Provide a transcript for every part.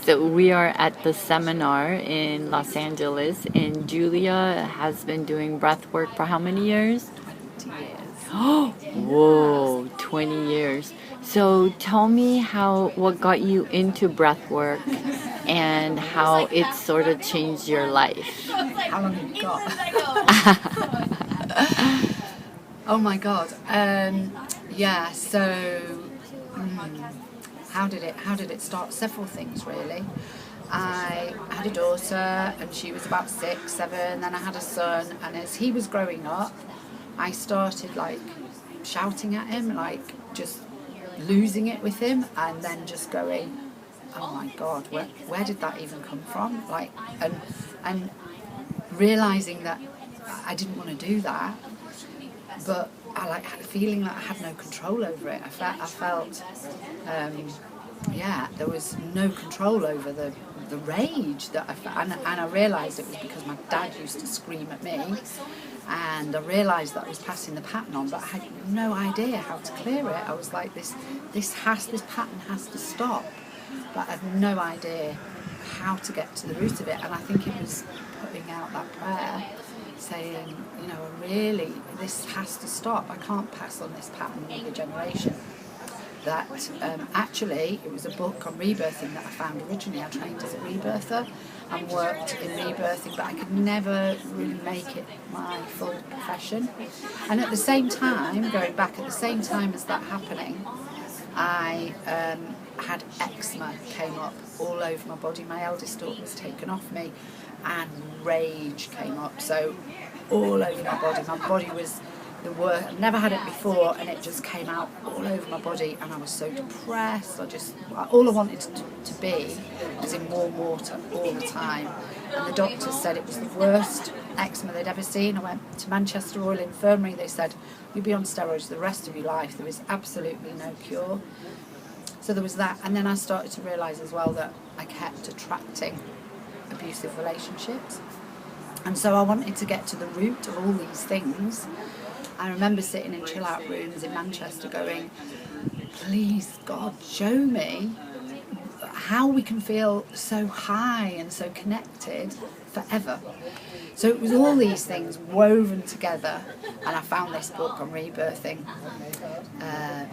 So we are at the seminar in Los Angeles, and Julia has been doing breath work for how many years? 20 years. Oh, whoa, 20 years. So tell me what got you into breath work and how it sort of changed your life. How long have you got? Oh my God. Yeah. So, how did it start? Several things really. I had a daughter, and she was about 6, 7. Then I had a son, and as he was growing up, I started like shouting at him, like just losing it with him, and then just going, "Oh my God, where did that even come from?" Like, and realizing that I didn't want to do that, but I like had a feeling that I had no control over it. I felt, there was no control over the rage that I felt, and I realised it was because my dad used to scream at me, and I realised that I was passing the pattern on, but I had no idea how to clear it. I was like, this pattern has to stop, but I had no idea how to get to the root of it. And I think it was putting out that prayer, saying, really, this has to stop. I can't pass on this pattern to the generation. That actually, it was a book on rebirthing that I found originally. I trained as a rebirther and worked in rebirthing, but I could never really make it my full profession. And at the same time, going back, at the same time as that happening, I had eczema came up all over my body. My eldest daughter was taken off me, and rage came up. So all over my body was the worst. I'd never had it before, and it just came out all over my body, and I was so depressed. All I wanted to be was in warm water all the time. And the doctors said it was the worst eczema they'd ever seen. I went to Manchester Royal Infirmary. They said, "You'll be on steroids the rest of your life. There is absolutely no cure." So there was that, and then I started to realise as well that I kept attracting abusive relationships, and so I wanted to get to the root of all these things. I remember sitting in chill out rooms in Manchester going, "Please God, show me how we can feel so high and so connected forever." So it was all these things woven together, and I found this book on rebirthing,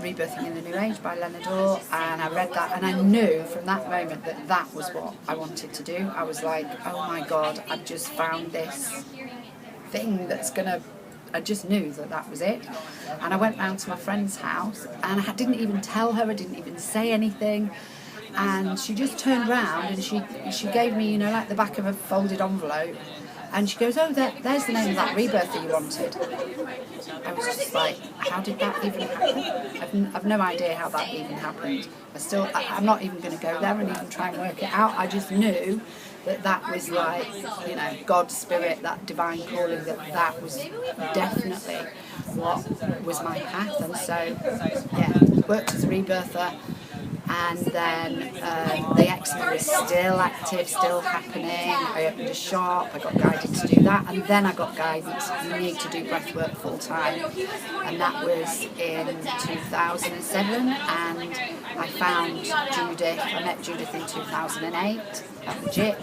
Rebirthing in the New Age by Leonard Orr, and I read that, and I knew from that moment that that was what I wanted to do. I was like, oh my God, I've just found this thing I just knew that that was it. And I went round to my friend's house, and I didn't even tell her, I didn't even say anything. And she just turned round, and she gave me, like the back of a folded envelope. And she goes, "Oh, there's the name of that rebirth that you wanted." I was just like, how did that even happen? I've no idea how that even happened. I'm not even going to go there and even try and work it out. I just knew that was like, God's spirit, that divine calling, that was definitely what was my path. And so, worked as a rebirther. And then the eczema was still active, still happening. I opened a shop, I got guided to do that, and then I got guidance, you need to do breathwork full time. And that was in 2007, and I found Judith. I met Judith in 2008 at the JIC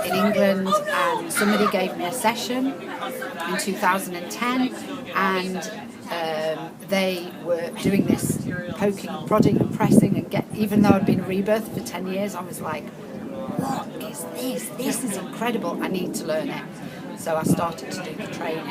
in England, and somebody gave me a session in 2010, and they were doing this poking, prodding and pressing, and even though I'd been a rebirth for 10 years, I was like, what is this? This is incredible. I need to learn it. So I started to do the training.